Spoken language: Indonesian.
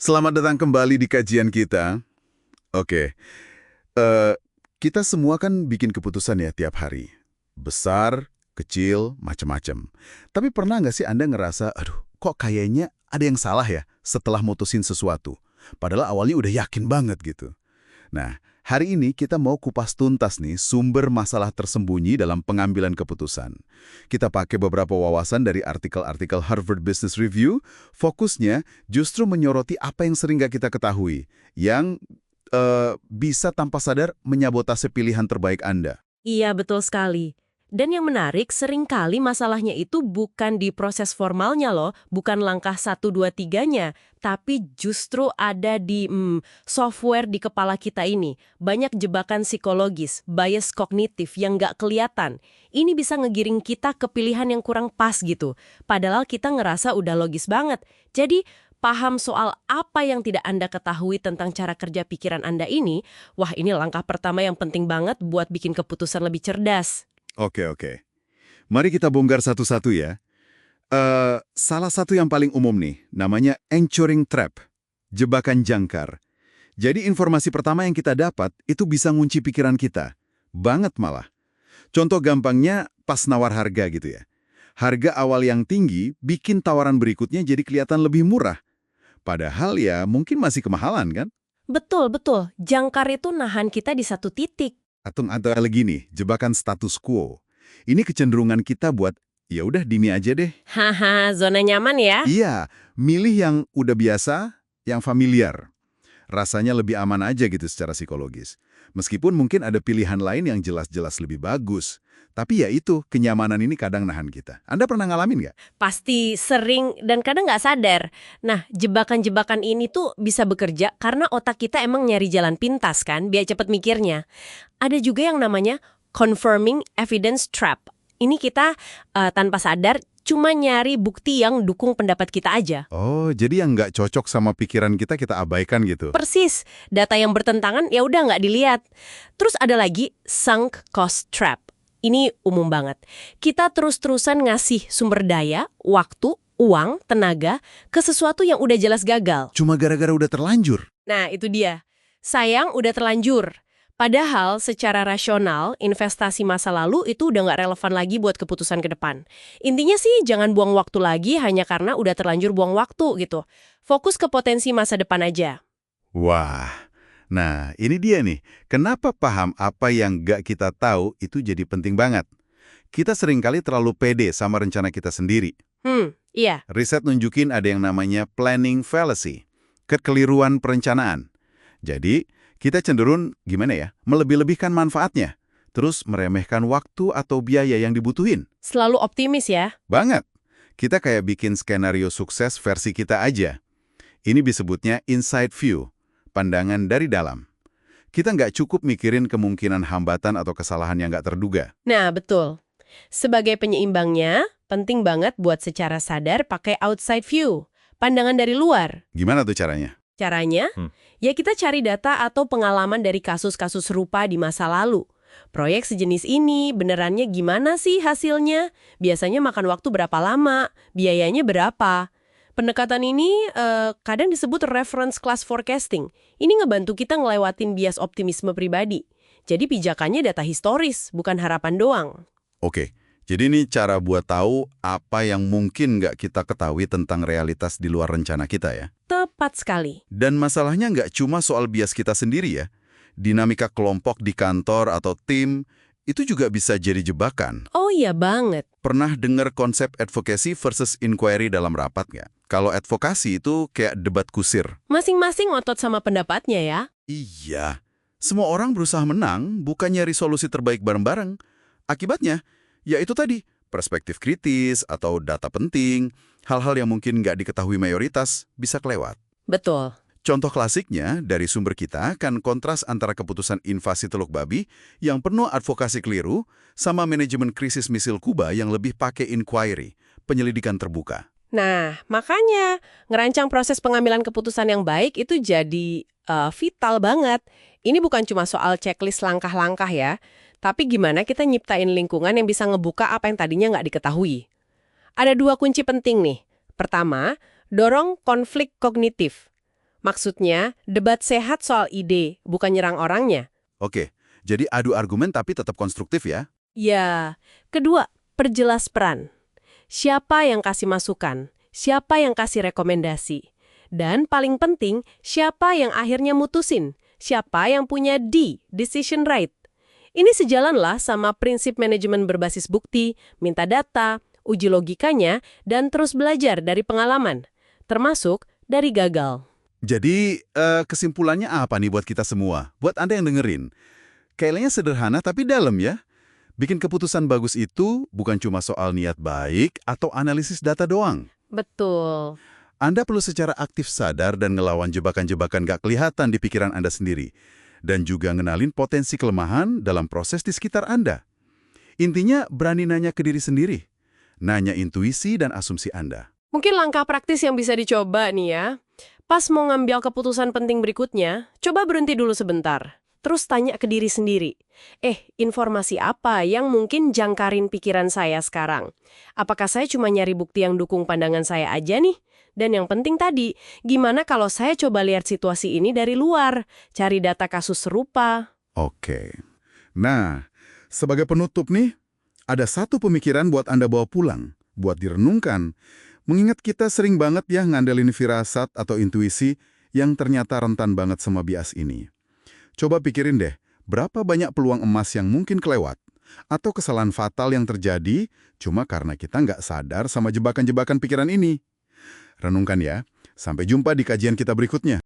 Selamat datang kembali di kajian kita. Oke, eh, kita semua kan bikin keputusan ya tiap hari. Besar, kecil, macam-macam. Tapi pernah nggak sih Anda ngerasa, aduh, kok kayaknya ada yang salah ya setelah mutusin sesuatu? Padahal awalnya udah yakin banget gitu. Nah, hari ini kita mau kupas tuntas nih sumber masalah tersembunyi dalam pengambilan keputusan. Kita pakai beberapa wawasan dari artikel-artikel Harvard Business Review, fokusnya justru menyoroti apa yang sering gak kita ketahui, yang bisa tanpa sadar menyabotase pilihan terbaik Anda. Iya, betul sekali. Dan yang menarik, seringkali masalahnya itu bukan di proses formalnya loh, bukan langkah 1, 2, 3-nya, tapi justru ada di software di kepala kita ini. Banyak jebakan psikologis, bias kognitif yang nggak kelihatan. Ini bisa ngegiring kita ke pilihan yang kurang pas gitu. Padahal kita ngerasa udah logis banget. Jadi, paham soal apa yang tidak Anda ketahui tentang cara kerja pikiran Anda ini, wah ini langkah pertama yang penting banget buat bikin keputusan lebih cerdas. Oke. Mari kita bongkar satu-satu ya. Salah satu yang paling umum nih, namanya anchoring trap, jebakan jangkar. Jadi informasi pertama yang kita dapat itu bisa ngunci pikiran kita. Banget malah. Contoh gampangnya pas nawar harga gitu ya. Harga awal yang tinggi bikin tawaran berikutnya jadi kelihatan lebih murah. Padahal ya mungkin masih kemahalan kan? Betul, betul. Jangkar itu nahan kita di satu titik. Atau lagi nih, jebakan status quo. Ini kecenderungan kita buat, ya udah dini aja deh. Haha, zona nyaman ya. Iya, milih yang udah biasa, yang familiar. Rasanya lebih aman aja gitu secara psikologis. Meskipun mungkin ada pilihan lain yang jelas-jelas lebih bagus. Tapi ya itu, kenyamanan ini kadang nahan kita. Anda pernah ngalamin nggak? Pasti sering dan kadang nggak sadar. Nah, jebakan-jebakan ini tuh bisa bekerja karena otak kita emang nyari jalan pintas kan, biar cepet mikirnya. Ada juga yang namanya confirming evidence trap. Ini kita tanpa sadar cuma nyari bukti yang dukung pendapat kita aja. Oh, jadi yang nggak cocok sama pikiran kita abaikan gitu. Persis, data yang bertentangan ya udah nggak dilihat. Terus ada lagi sunk cost trap. Ini umum banget. Kita terus-terusan ngasih sumber daya, waktu, uang, tenaga ke sesuatu yang udah jelas gagal. Cuma gara-gara udah terlanjur. Nah, itu dia. Sayang udah terlanjur. Padahal secara rasional, investasi masa lalu itu udah nggak relevan lagi buat keputusan ke depan. Intinya sih jangan buang waktu lagi hanya karena udah terlanjur buang waktu gitu. Fokus ke potensi masa depan aja. Wah, nah ini dia nih. Kenapa paham apa yang nggak kita tahu itu jadi penting banget? Kita seringkali terlalu pede sama rencana kita sendiri. Iya. Riset nunjukin ada yang namanya planning fallacy, kekeliruan perencanaan. Jadi, kita cenderung, gimana ya, melebih-lebihkan manfaatnya, terus meremehkan waktu atau biaya yang dibutuhin. Selalu optimis ya. Banget. Kita kayak bikin skenario sukses versi kita aja. Ini disebutnya inside view, pandangan dari dalam. Kita nggak cukup mikirin kemungkinan hambatan atau kesalahan yang nggak terduga. Nah, betul. Sebagai penyeimbangnya, penting banget buat secara sadar pakai outside view, pandangan dari luar. Gimana tuh caranya? Caranya, ya kita cari data atau pengalaman dari kasus-kasus serupa di masa lalu. Proyek sejenis ini benerannya gimana sih hasilnya? Biasanya makan waktu berapa lama? Biayanya berapa? Pendekatan ini kadang disebut reference class forecasting. Ini ngebantu kita ngelewatin bias optimisme pribadi. Jadi pijakannya data historis, bukan harapan doang. Oke, jadi ini cara buat tahu apa yang mungkin nggak kita ketahui tentang realitas di luar rencana kita ya. Tepat sekali. Dan masalahnya nggak cuma soal bias kita sendiri ya. Dinamika kelompok di kantor atau tim, itu juga bisa jadi jebakan. Oh iya banget. Pernah dengar konsep advocacy versus inquiry dalam rapat nggak? Kalau advokasi itu kayak debat kusir. Masing-masing ngotot sama pendapatnya ya. Iya, semua orang berusaha menang, bukan nyari solusi terbaik bareng-bareng. Akibatnya, ya itu tadi, perspektif kritis atau data penting, hal-hal yang mungkin nggak diketahui mayoritas, bisa kelewat. Betul. Contoh klasiknya dari sumber kita kan kontras antara keputusan invasi Teluk Babi yang penuh advokasi keliru sama manajemen krisis misil Kuba yang lebih pakai inquiry, penyelidikan terbuka. Nah, makanya ngerancang proses pengambilan keputusan yang baik itu jadi vital banget. Ini bukan cuma soal checklist langkah-langkah ya, tapi gimana kita nyiptain lingkungan yang bisa ngebuka apa yang tadinya nggak diketahui. Ada 2 kunci penting nih. Pertama, dorong konflik kognitif. Maksudnya, debat sehat soal ide, bukan nyerang orangnya. Oke, jadi adu argumen tapi tetap konstruktif ya? Ya, kedua, perjelas peran. Siapa yang kasih masukan? Siapa yang kasih rekomendasi? Dan paling penting, siapa yang akhirnya mutusin? Siapa yang punya decision right? Ini sejalanlah sama prinsip manajemen berbasis bukti, minta data, uji logikanya, dan terus belajar dari pengalaman, termasuk dari gagal. Jadi, kesimpulannya apa nih buat kita semua? Buat Anda yang dengerin. Kayaknya sederhana tapi dalam ya. Bikin keputusan bagus itu bukan cuma soal niat baik atau analisis data doang. Betul. Anda perlu secara aktif sadar dan ngelawan jebakan-jebakan gak kelihatan di pikiran Anda sendiri. Dan juga ngenalin potensi kelemahan dalam proses di sekitar Anda. Intinya, berani nanya ke diri sendiri. Nanya intuisi dan asumsi Anda. Mungkin langkah praktis yang bisa dicoba nih ya. Pas mau ngambil keputusan penting berikutnya, coba berhenti dulu sebentar. Terus tanya ke diri sendiri. Informasi apa yang mungkin jangkarin pikiran saya sekarang? Apakah saya cuma nyari bukti yang dukung pandangan saya aja nih? Dan yang penting tadi, gimana kalau saya coba lihat situasi ini dari luar? Cari data kasus serupa. Oke. Nah, sebagai penutup nih, ada satu pemikiran buat Anda bawa pulang, buat direnungkan. Mengingat kita sering banget ya ngandelin firasat atau intuisi yang ternyata rentan banget sama bias ini. Coba pikirin deh, berapa banyak peluang emas yang mungkin kelewat? Atau kesalahan fatal yang terjadi cuma karena kita nggak sadar sama jebakan-jebakan pikiran ini? Renungkan ya. Sampai jumpa di kajian kita berikutnya.